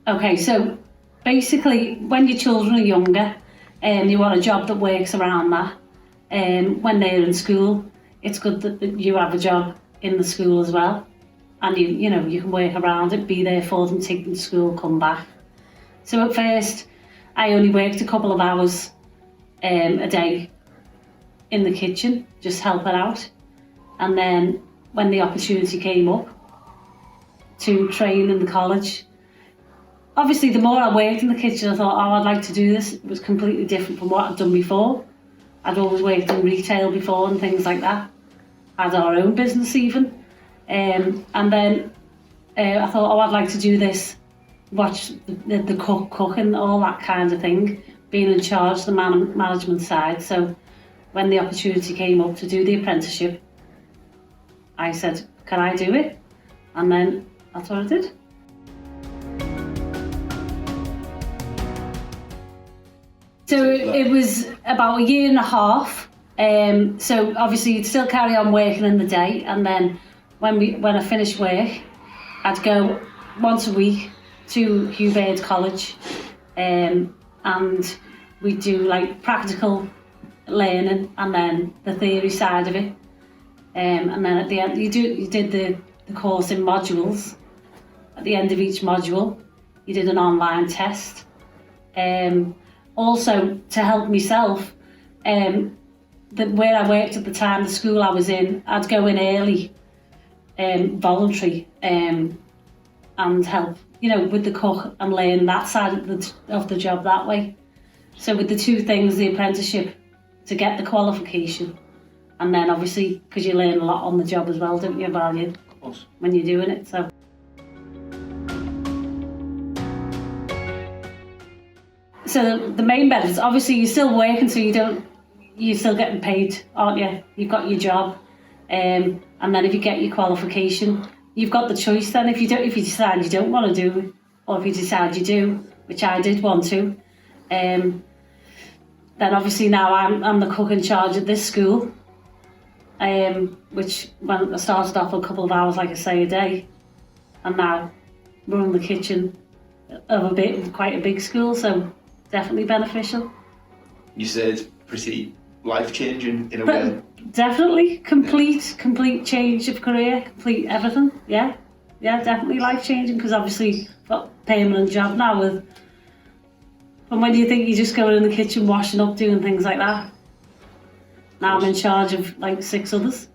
Okay, so basically when your children are younger, you want a job that works around that. When they're in school, it's good that you have a job in the school as well, and you know you can work around it, be there for them, take them to school, come back. So at first, I only worked a couple of hours a day in the kitchen, just helping out, and then when the opportunity came up to train in the college, obviously the more I worked in the kitchen, I thought, oh, I'd like to do this. It was completely different from what I'd done before. I'd always worked in retail before and things like that. Had our own business even. And then I thought, oh, I'd like to do this, watch the cook and all that kind of thing, being in charge, the management side. So when the opportunity came up to do the apprenticeship, I said, can I do it? And then that's what I did. So it was about a year and a half. So obviously you'd still carry on working in the day, and then when I finished work, I'd go once a week to Hugh Bird College, and we'd do like practical learning and then the theory side of it. And then at the end, you did the course in modules. At the end of each module, you did an online test. Also, to help myself, where I worked at the time, the school I was in, I'd go in early, voluntary, and help, you know, with the cook and learn that side of the job that way. So with the two things, the apprenticeship to get the qualification, and then obviously because you learn a lot on the job as well, don't you, Value, when you're doing it. So the main benefits, obviously you're still working, so you're still getting paid, aren't you? You've got your job, and then if you get your qualification, you've got the choice. Then if you decide you don't want to do it, or if you decide you do, which I did want to, then obviously now I'm the cook in charge at this school, which when I started off a couple of hours, like I say, a day, and now we're in the kitchen of quite a big school, so definitely beneficial. You said pretty life-changing in a way. Definitely, complete change of career, complete everything. Yeah, definitely life-changing, because obviously I've got a permanent job now with. And when do you think you just go in the kitchen, washing up, doing things like that? Now I'm in charge of like 6 others.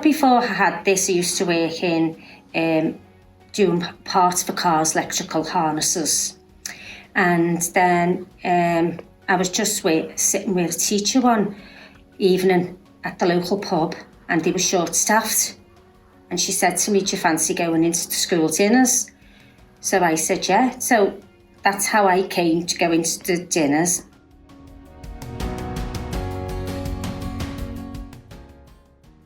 Before I had this, I used to work in doing parts for cars, electrical harnesses. And then I was just sitting with a teacher one evening at the local pub, and they were short-staffed. And she said to me, do you fancy going into the school dinners? So I said, yeah. So that's how I came to go into the dinners.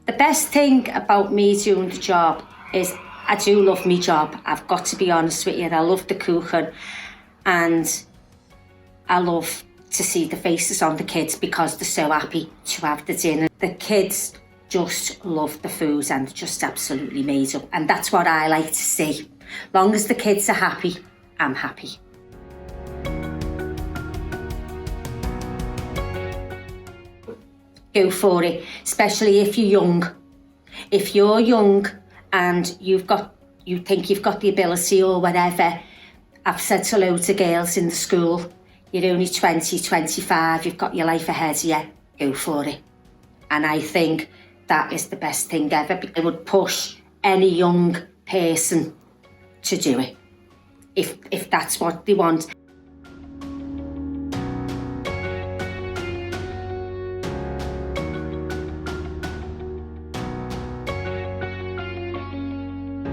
The best thing about me doing the job is I do love my job. I've got to be honest with you. I love the cooking, and I love to see the faces on the kids because they're so happy to have the dinner. The kids just love the food and just absolutely made up, and that's what I like to see. Long as the kids are happy, I'm happy. Go for it, especially if you're young. If you're young and you think you've got the ability or whatever, I've said to loads of girls in the school, you're only 20, 25, you've got your life ahead of you, go for it. And I think that is the best thing ever, because it would push any young person to do it, if that's what they want.